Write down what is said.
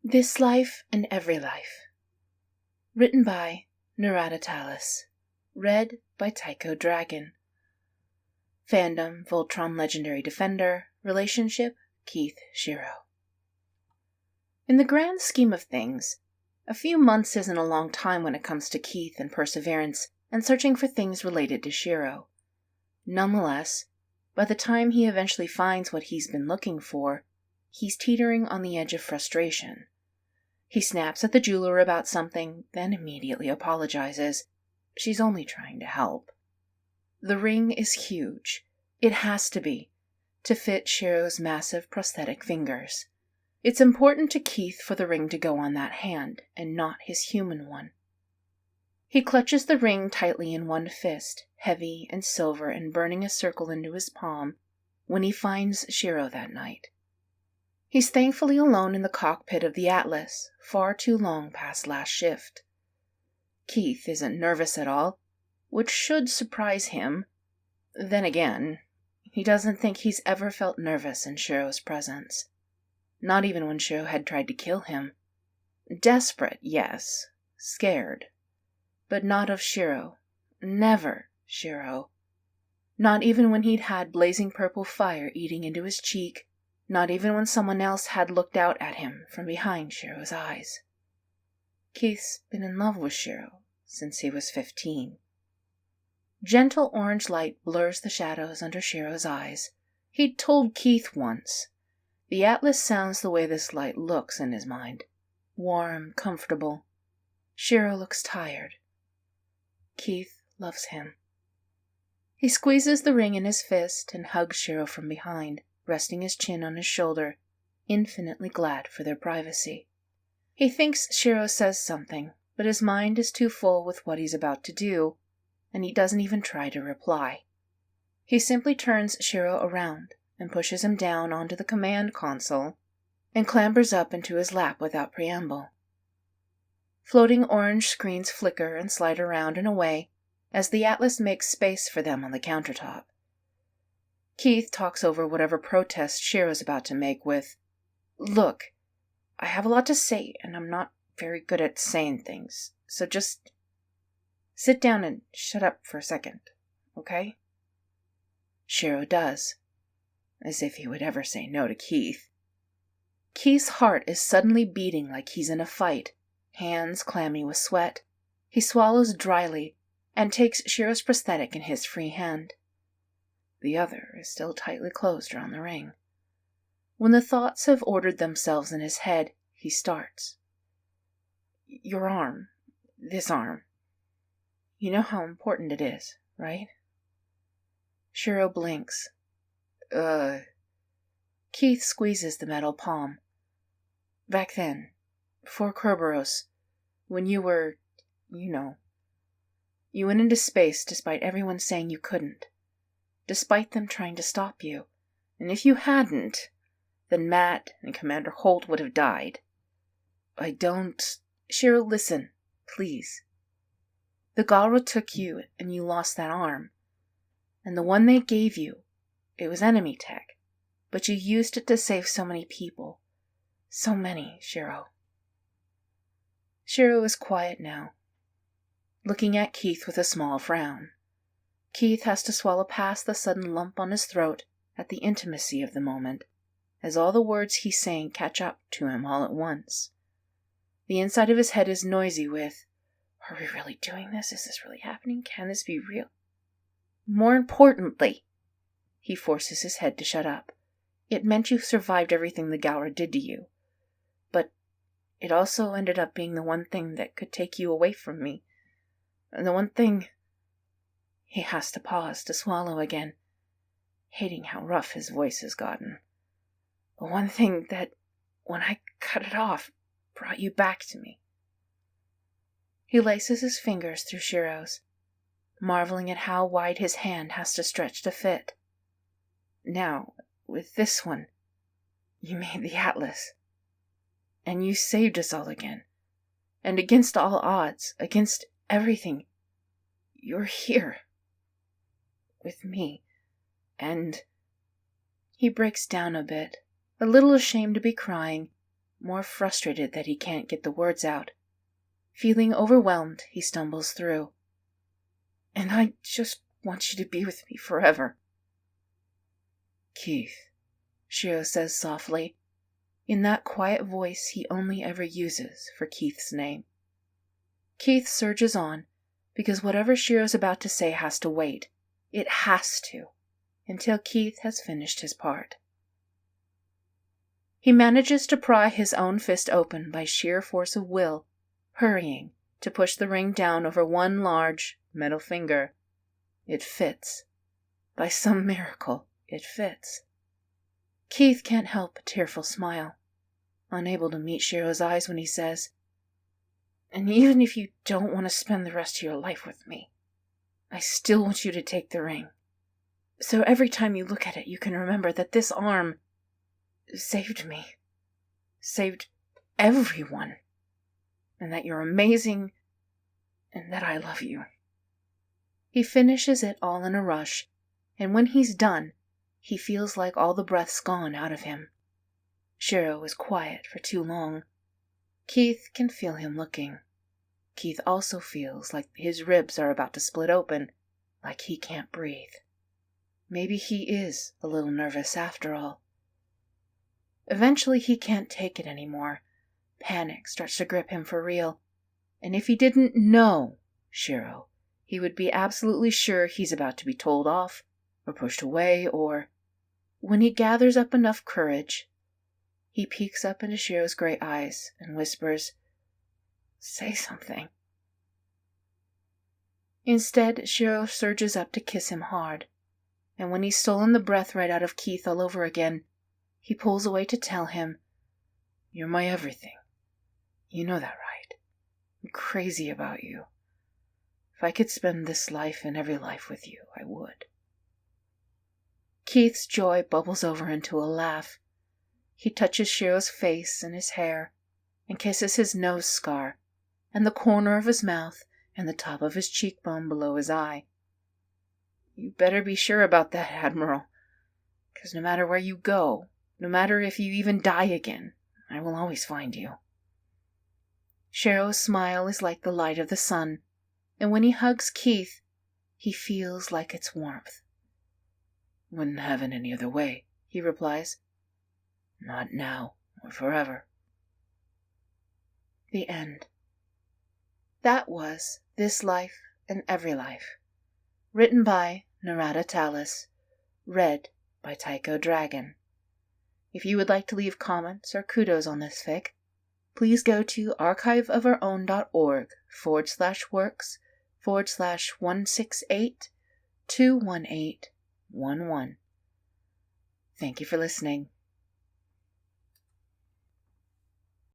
This Life and Every Life. Written by Narada-talis. Read by Tycho Dragon. Fandom, Voltron Legendary Defender. Relationship, Keith Shiro. In the grand scheme of things, a few months isn't a long time when it comes to Keith and perseverance and searching for things related to Shiro. Nonetheless, by the time he eventually finds what he's been looking for, he's teetering on the edge of frustration. He snaps at the jeweler about something, then immediately apologizes. She's only trying to help. The ring is huge. It has to be, to fit Shiro's massive prosthetic fingers. It's important to Keith for the ring to go on that hand, and not his human one. He clutches the ring tightly in one fist, heavy and silver and burning a circle into his palm, when he finds Shiro that night. He's thankfully alone in the cockpit of the Atlas, far too long past last shift. Keith isn't nervous at all, which should surprise him. Then again, he doesn't think he's ever felt nervous in Shiro's presence. Not even when Shiro had tried to kill him. Desperate, yes. Scared. But not of Shiro. Never Shiro. Not even when he'd had blazing purple fire eating into his cheek. Not even when someone else had looked out at him from behind Shiro's eyes. Keith's been in love with Shiro since he was 15. Gentle orange light blurs the shadows under Shiro's eyes. He'd told Keith once. The Atlas sounds the way this light looks in his mind. Warm, comfortable. Shiro looks tired. Keith loves him. He squeezes the ring in his fist and hugs Shiro from behind, resting his chin on his shoulder, infinitely glad for their privacy. He thinks Shiro says something, but his mind is too full with what he's about to do, and he doesn't even try to reply. He simply turns Shiro around and pushes him down onto the command console and clambers up into his lap without preamble. Floating orange screens flicker and slide around and away as the Atlas makes space for them on the countertop. Keith talks over whatever protest Shiro's about to make with, "Look, I have a lot to say, and I'm not very good at saying things, so just sit down and shut up for a second, okay?" Shiro does, as if he would ever say no to Keith. Keith's heart is suddenly beating like he's in a fight, hands clammy with sweat. He swallows dryly and takes Shiro's prosthetic in his free hand. The other is still tightly closed around the ring. When the thoughts have ordered themselves in his head, he starts. "Your arm. This arm. You know how important it is, right?" Shiro blinks. Keith squeezes the metal palm. "Back then, before Kerberos, when you were, you went into space despite everyone saying you couldn't. Despite them trying to stop you. And if you hadn't, then Matt and Commander Holt would have died. I don't... Shiro, listen, please. The Galra took you, and you lost that arm. And the one they gave you, it was enemy tech. But you used it to save so many people. So many, Shiro." Shiro is quiet now, looking at Keith with a small frown. Keith has to swallow past the sudden lump on his throat at the intimacy of the moment, as all the words he's saying catch up to him all at once. The inside of his head is noisy with, "Are we really doing this? Is this really happening? Can this be real?" More importantly, he forces his head to shut up. It meant you survived everything the Galra did to you. But it also ended up being the one thing that could take you away from me. And the one thing... He has to pause to swallow again, hating how rough his voice has gotten. "The one thing that, when I cut it off, brought you back to me." He laces his fingers through Shiro's, marveling at how wide his hand has to stretch to fit. "Now, with this one, you made the Atlas. And you saved us all again. And against all odds, against everything, you're here. With me. And..." He breaks down a bit, a little ashamed to be crying, more frustrated that he can't get the words out. Feeling overwhelmed, he stumbles through. "And I just want you to be with me forever." "Keith," Shiro says softly, in that quiet voice he only ever uses for Keith's name. Keith surges on, because whatever Shiro's about to say has to wait. It has to, until Keith has finished his part. He manages to pry his own fist open by sheer force of will, hurrying to push the ring down over one large metal finger. It fits. By some miracle, it fits. Keith can't help a tearful smile, unable to meet Shiro's eyes when he says, "And even if you don't want to spend the rest of your life with me, I still want you to take the ring. So every time you look at it, you can remember that this arm saved me, saved everyone, and that you're amazing, and that I love you." He finishes it all in a rush, and when he's done, he feels like all the breath's gone out of him. Shiro is quiet for too long. Keith can feel him looking. Keith also feels like his ribs are about to split open, like he can't breathe. Maybe he is a little nervous after all. Eventually he can't take it anymore. Panic starts to grip him for real. And if he didn't know Shiro, he would be absolutely sure he's about to be told off, or pushed away, or... When he gathers up enough courage, he peeks up into Shiro's gray eyes and whispers, "Say something." Instead, Shiro surges up to kiss him hard, and when he's stolen the breath right out of Keith all over again, he pulls away to tell him, "You're my everything. You know that, right? I'm crazy about you. If I could spend this life and every life with you, I would." Keith's joy bubbles over into a laugh. He touches Shiro's face and his hair, and kisses his nose scar, and the corner of his mouth, and the top of his cheekbone below his eye. "You better be sure about that, Admiral, because no matter where you go, no matter if you even die again, I will always find you." Shiro's smile is like the light of the sun, and when he hugs Keith, he feels like its warmth. "Wouldn't have it any other way," he replies. "Not now or forever." The end. That was This Life and Every Life, written by narada-talis, read by Tycho Dragon. If you would like to leave comments or kudos on this fic, please go to archiveofourown.org/works/168-21811. Thank you for listening.